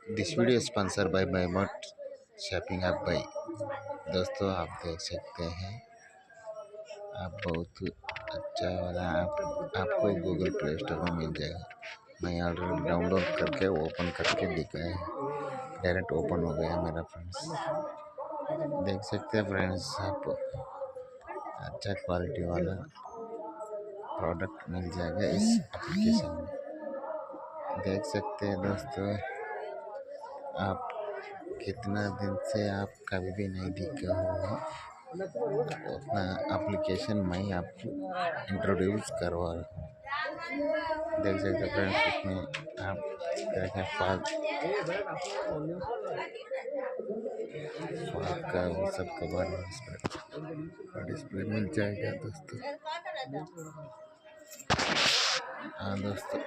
This video sponsor by मट shopping app by. दोस्तों आप देख सकते हैं, आप बहुत अच्छा वाला ऐप आपको गूगल प्ले स्टोर में मिल जाएगा। मैं ऑलरेडी डाउनलोड करके ओपन करके दिखाया है, डायरेक्ट ओपन हो गया मेरा फ्रेंड्स। देख सकते हैं फ्रेंड्स, आप अच्छा क्वालिटी वाला प्रोडक्ट मिल जाएगा इस एप्लीकेशन में। देख सकते हैं दोस्तों, आप कितना दिन से आप कभी भी नहीं दिखा होगा उतना एप्लीकेशन मैं आपको इंट्रोड्यूस करवा रहा हूँ। देख सकते फ्रेंड्स, इसमें आप देखें फाग का वो सब कवर डिस्प्ले मिल जाएगा दोस्तों। हाँ दोस्तों,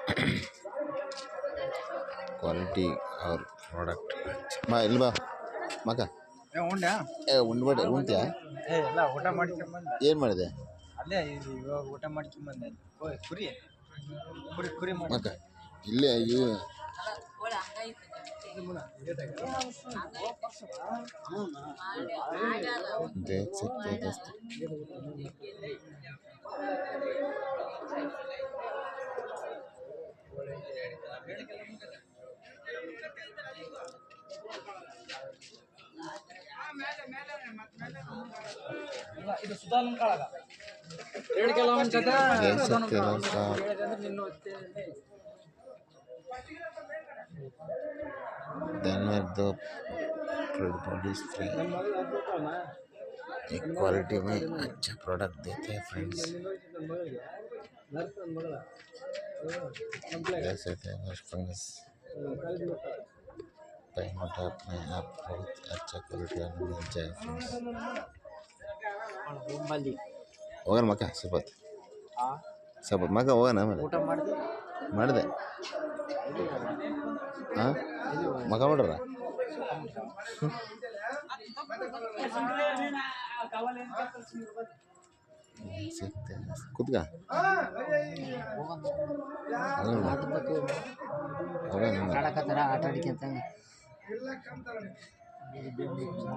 क्वालिटी और प्रोडक्ट अच्छा इल्ವಾ ಮಗ ಉಂಡ್ಬೇಡ ಉಂಟ್ಯಾ ಎಲ್ಲ ಊಟ ಮಾಡ್ಕೊಂಬಂದೆ. ಏನು ಮಾಡಿದೆ ಅಲ್ಲೇ ಇವಾಗ ಊಟ ಮಾಡ್ಕೊಂಬಂದೆ. ಕುರಿ ಕುರಿ ಕುರಿ ಮಗ ಇಲ್ಲೇ देख सकते हैं दोस्तों। ಇದು ಸುಧಾನ್ ಕಾಳಗ ಎರಡು ಕಿಲೋ ಅನ್ಸುತ್ತೆ. देख सकते हैं दोस्तों, दिन में दो बॉडीज फ्री एक क्वालिटी में अच्छा प्रोडक्ट देते हैं फ्रेंड्स। देख सकते हैं फ्रेंड्स, पैमोट में आप बहुत अच्छा क्वालिटी मिल जाए फ्रेंड्स। ಹೋಗೋಣ ಮಕ್ಕ ಸ್ವಲ್ಪ ಮಗ ಹೋಗೋಣ ಆಮೇಲೆ ಊಟ ಮಾಡಿದೆ ಮಾಡಿದೆ ಹಾಂ ಮಗ ಮಾಡ್ರ ಸಿಗ್ತೆ ಕೂತ್ಕ ಆಡಕತ್ತಾರ ಆಟ ಆಡಿಕೊಂತ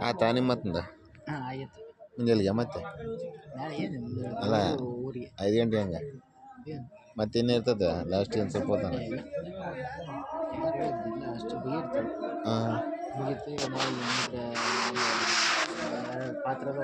ಆಯ್ತಾ ನಿಮ್ಮ ಮತ್ತಿಂದ ಆಯ್ತು ಮುಂಜಾನೆಗೆ ಮತ್ತೆ ನಾಳೆ ಏನು ಅಲ್ಲ ಊರಿಗೆ 5 ಗಂಟೆ ಹಂಗೆ ಮತ್ತೆ ಇನ್ನೂ ಇರ್ತದೆ ಲಾಸ್ಟ್ ಏನು ಸ್ವಲ್ಪ ಹೊತ್ತಾನ ಅಷ್ಟು ಬಿಗಿರ್ತೀವಿ ಹಾಂ ಮುಗಿತು. ಈಗ ನಾವು ಪಾತ್ರದ